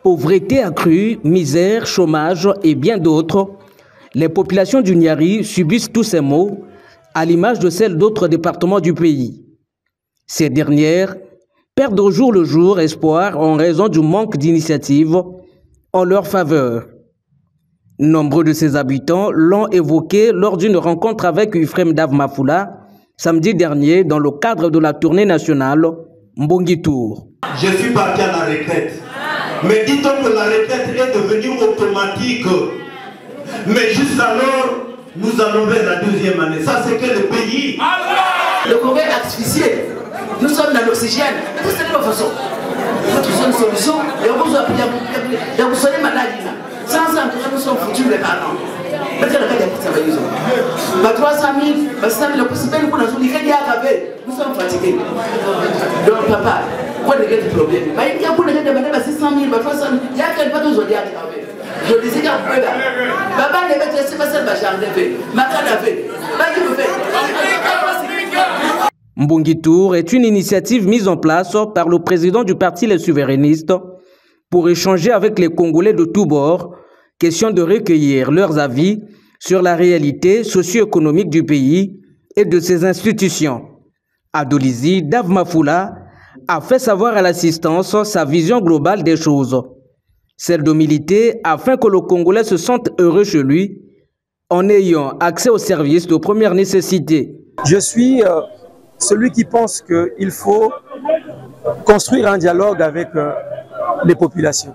Pauvreté accrue, misère, chômage et bien d'autres, les populations du Niari subissent tous ces maux, à l'image de celles d'autres départements du pays. Ces dernières perdent au jour le jour espoir en raison du manque d'initiatives en leur faveur. Nombreux de ses habitants l'ont évoqué lors d'une rencontre avec Ufrem Dav Mafoula samedi dernier dans le cadre de la tournée nationale Mbongi Tour. Je suis parti à la retraite. Mais dit-on que la retraite est devenue automatique. Mais juste alors, nous allons vers la deuxième année. Ça, c'est que le pays. Le Congo est asphyxié. Nous sommes dans l'oxygène. C'est de toute façon. Notre seule solution, et on vous appuie à vous soigner malade. Sans ça, nous sommes foutus les parents. Maintenant, le 300 000, 500 000, nous sommes fatigués. Donc, papa, quoi de quel problème? Il y a pour les gens de 600 000, 300 000, il y a quelqu'un d'autre aujourd'hui à travailler. Je disais qu'un peu là, papa ne veut pas se faire charger, ma canapé, pas qui me fait. Mbongi Tour est une initiative mise en place par le président du parti Les Souverainistes pour échanger avec les Congolais de tous bords, question de recueillir leurs avis sur la réalité socio-économique du pays et de ses institutions. À Dolizy, Dav Mafoula a fait savoir à l'assistance sa vision globale des choses, celle de militer afin que le Congolais se sente heureux chez lui en ayant accès aux services de première nécessité. Je suis celui qui pense qu'il faut construire un dialogue avec les populations.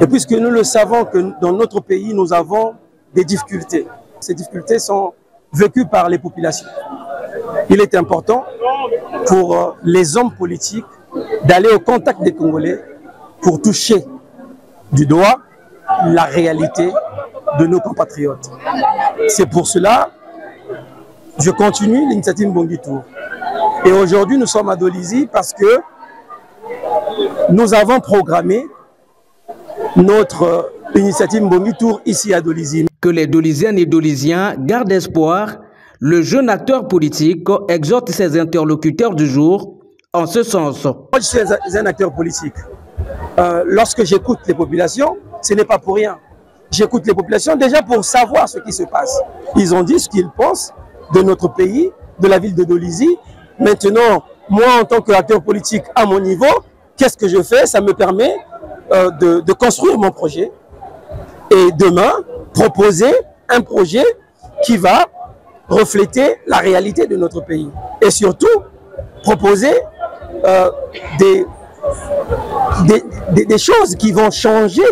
Et puisque nous le savons que dans notre pays, nous avons des difficultés. Ces difficultés sont vécues par les populations. Il est important pour les hommes politiques d'aller au contact des Congolais pour toucher du doigt la réalité de nos compatriotes. C'est pour cela que je continue l'initiative Mbongi Tour. Et aujourd'hui, nous sommes à Dolizy parce que nous avons programmé notre initiative Mbongi Tour ici à Dolizy. Que les Doliziennes et Doliziens gardent espoir, le jeune acteur politique exhorte ses interlocuteurs du jour en ce sens. Moi, je suis un acteur politique. Lorsque j'écoute les populations, ce n'est pas pour rien. J'écoute les populations déjà pour savoir ce qui se passe. Ils ont dit ce qu'ils pensent de notre pays, de la ville de Dolizy. Maintenant, moi, en tant qu'acteur politique à mon niveau, qu'est-ce que je fais? Ça me permet de construire mon projet et demain, proposer un projet qui va refléter la réalité de notre pays. Et surtout, proposer des choses qui vont changer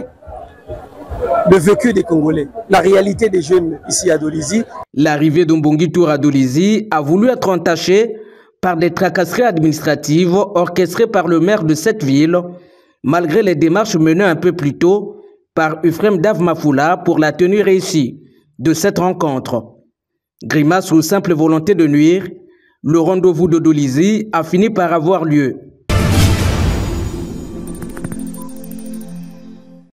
le vécu des Congolais, la réalité des jeunes ici à Dolizy. L'arrivée de Mbongi Tour à Dolizy a voulu être entachée par des tracasseries administratives orchestrées par le maire de cette ville, malgré les démarches menées un peu plus tôt par Ufrem Dav Mafoula pour la tenue réussie de cette rencontre. Grimace ou simple volonté de nuire, le rendez-vous de Dolizy a fini par avoir lieu.